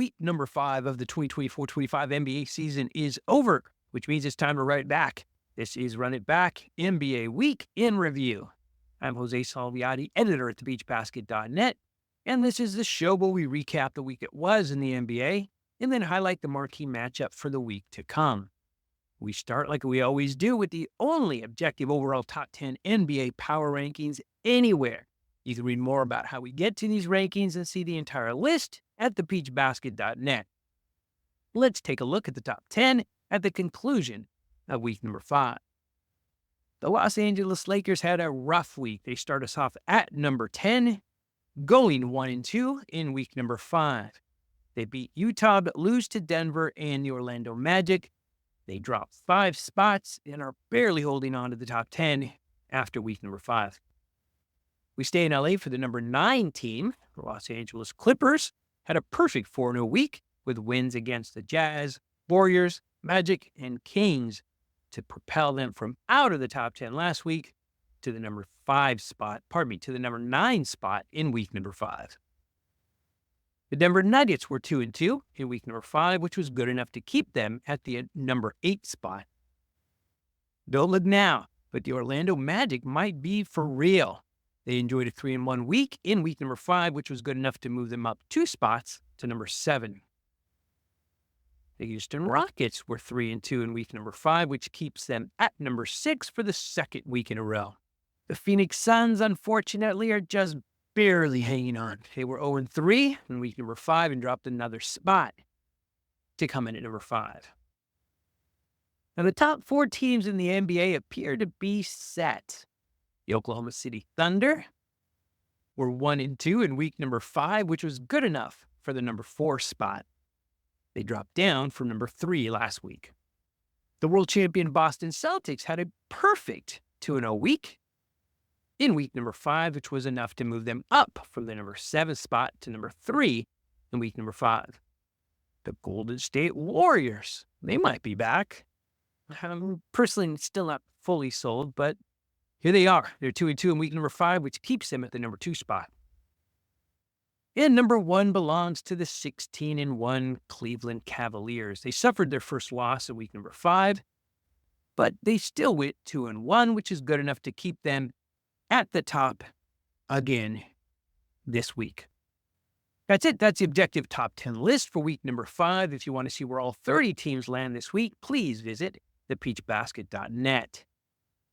week number 5 of the 2024-25 NBA season is over, which means it's time to run it back. This is Run It Back, NBA Week in Review. I'm Jose Salviati, editor at thebeachbasket.net, and this is the show where we recap the week it was in the NBA and then highlight the marquee matchup for the week to come. We start like we always do with the only objective overall top 10 NBA power rankings anywhere. You can read more about how we get to these rankings and see the entire list at thebeachbasket.net. Let's take a look at the top 10 at the conclusion of week number 5. The Los Angeles Lakers had a rough week. They start us off at number 10, going 1-2 in week number 5. They beat Utah but lose to Denver and the Orlando Magic. They drop 5 spots and are barely holding on to the top 10 after week number 5. We stay in LA for the number 9 team. The Los Angeles Clippers had a perfect 4-0 week with wins against the Jazz, Warriors, Magic, and Kings to propel them from out of the top 10 last week to the number 9 spot in week number 5. The Denver Nuggets were 2-2 in week number 5, which was good enough to keep them at the number 8 spot. Don't look now, but the Orlando Magic might be for real. They enjoyed a 3-1 week in week number 5, which was good enough to move them up 2 spots to number 7. The Houston Rockets were 3-2 in week number 5, which keeps them at number 6 for the second week in a row. The Phoenix Suns, unfortunately, are just barely hanging on. They were 0-3 in week number 5 and dropped another spot to come in at number 5. Now, the top 4 teams in the NBA appear to be set. The Oklahoma City Thunder were 1-2 in week number 5, which was good enough for the number 4 spot. They dropped down from number 3 last week. The world champion Boston Celtics had a perfect 2-0 week in week number 5, which was enough to move them up from the number 7 spot to number 3 in week number 5. The Golden State Warriors, they might be back. I'm personally still not fully sold, but here they are. They're 2-2 in week number 5, which keeps them at the number 2 spot. And number 1 belongs to the 16-1 Cleveland Cavaliers. They suffered their first loss in week number 5, but they still went 2-1, which is good enough to keep them at the top again this week. That's it. That's the objective top 10 list for week number 5. If you want to see where all 30 teams land this week, please visit thepeachbasket.net.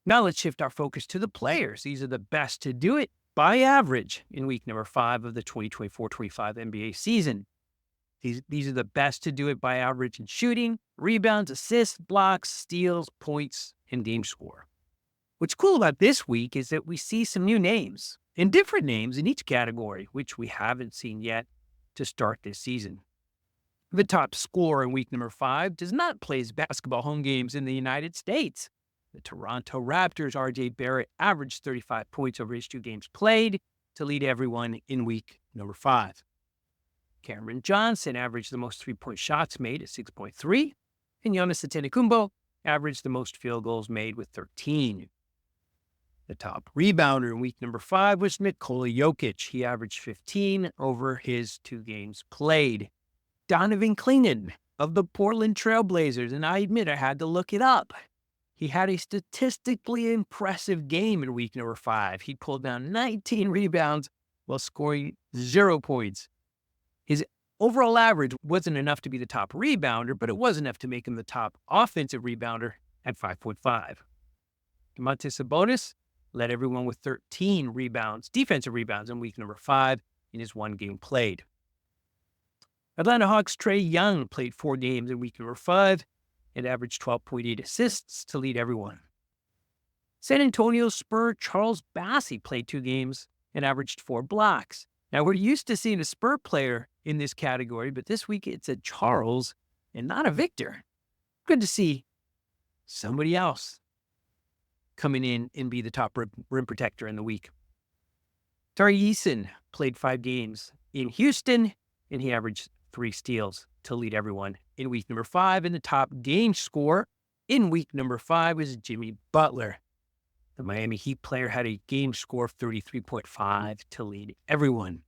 Now let's shift our focus to the players. These are the best to do it by average in week number 5 of the 2024-25 NBA season. These are the best to do it by average in shooting, rebounds, assists, blocks, steals, points, and game score. What's cool about this week is that we see some new names and different names in each category, which we haven't seen yet to start this season. The top scorer in week number 5 does not play his basketball home games in the United States. The Toronto Raptors' RJ Barrett averaged 35 points over his 2 games played to lead everyone in week number 5. Cameron Johnson averaged the most 3-point shots made at 6.3, and Giannis Antetokounmpo averaged the most field goals made with 13. The top rebounder in week number 5 was Nikola Jokic. He averaged 15 over his 2 games played. Donovan Cleanan of the Portland Trailblazers, and I admit I had to look it up. He had a statistically impressive game in week number 5. He pulled down 19 rebounds while scoring 0 points. His overall average wasn't enough to be the top rebounder, but it was enough to make him the top offensive rebounder at 5.5. Domantas Sabonis led everyone with 13 defensive rebounds in week number 5 in his 1 game played. Atlanta Hawks' Trae Young played 4 games in week number 5 and averaged 12.8 assists to lead everyone. San Antonio Spur Charles Bassey played 2 games and averaged 4 blocks. Now, we're used to seeing a Spur player in this category, but this week it's a Charles and not a Victor. Good to see somebody else coming in and be the top rim protector in the week. Tari Eason played 5 games in Houston, and he averaged 3 steals to lead everyone in week number 5. And the top game scorer in week number 5 was Jimmy Butler. The Miami Heat player had a game score of 33.5 to lead everyone.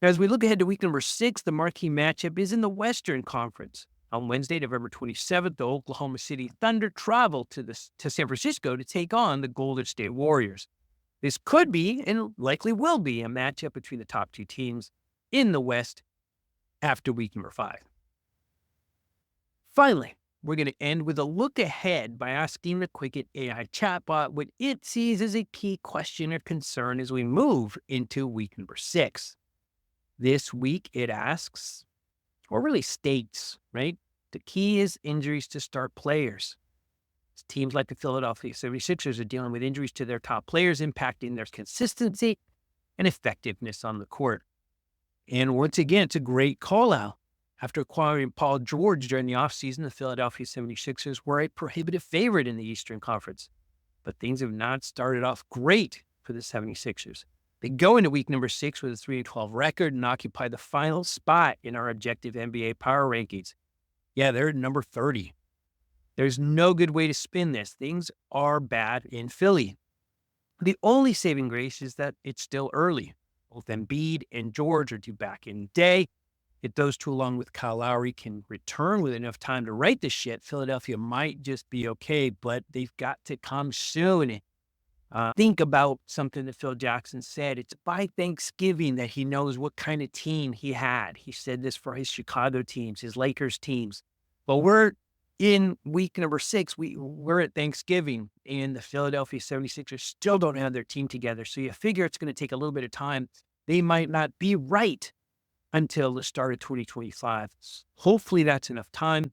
As we look ahead to week number 6, the marquee matchup is in the Western Conference. On Wednesday, November 27th, the Oklahoma City Thunder travel to San Francisco to take on the Golden State Warriors. This could be, and likely will be, a matchup between the top two teams in the West after week number 5. Finally, we're going to end with a look ahead by asking the Quicket AI chatbot what it sees as a key question or concern as we move into week number 6. This week, it asks, or really states, right? The key is injuries to star players. Teams like the Philadelphia 76ers are dealing with injuries to their top players, impacting their consistency and effectiveness on the court. And once again, it's a great call out. After acquiring Paul George during the offseason, the Philadelphia 76ers were a prohibitive favorite in the Eastern Conference. But things have not started off great for the 76ers. They go into week number 6 with a 3-12 record and occupy the final spot in our objective NBA power rankings. Yeah, they're at number 30. There's no good way to spin this. Things are bad in Philly. The only saving grace is that it's still early. Both Embiid and George are due back in day. If those two, along with Kyle Lowry, can return with enough time to right the shit, Philadelphia might just be okay, but they've got to come soon. Think about something that Phil Jackson said. It's by Thanksgiving that he knows what kind of team he had. He said this for his Chicago teams, his Lakers teams. But we're in week number 6. We're at Thanksgiving, and the Philadelphia 76ers still don't have their team together. So you figure it's going to take a little bit of time. They might not be right until the start of 2025. Hopefully that's enough time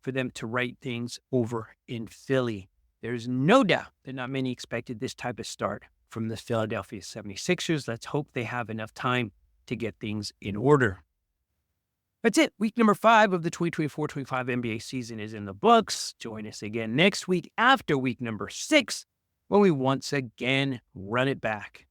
for them to right things over in Philly. There's no doubt that not many expected this type of start from the Philadelphia 76ers. Let's hope they have enough time to get things in order. That's it. Week number 5 of the 2024-25 NBA season is in the books. Join us again next week after week number 6 when we once again run it back.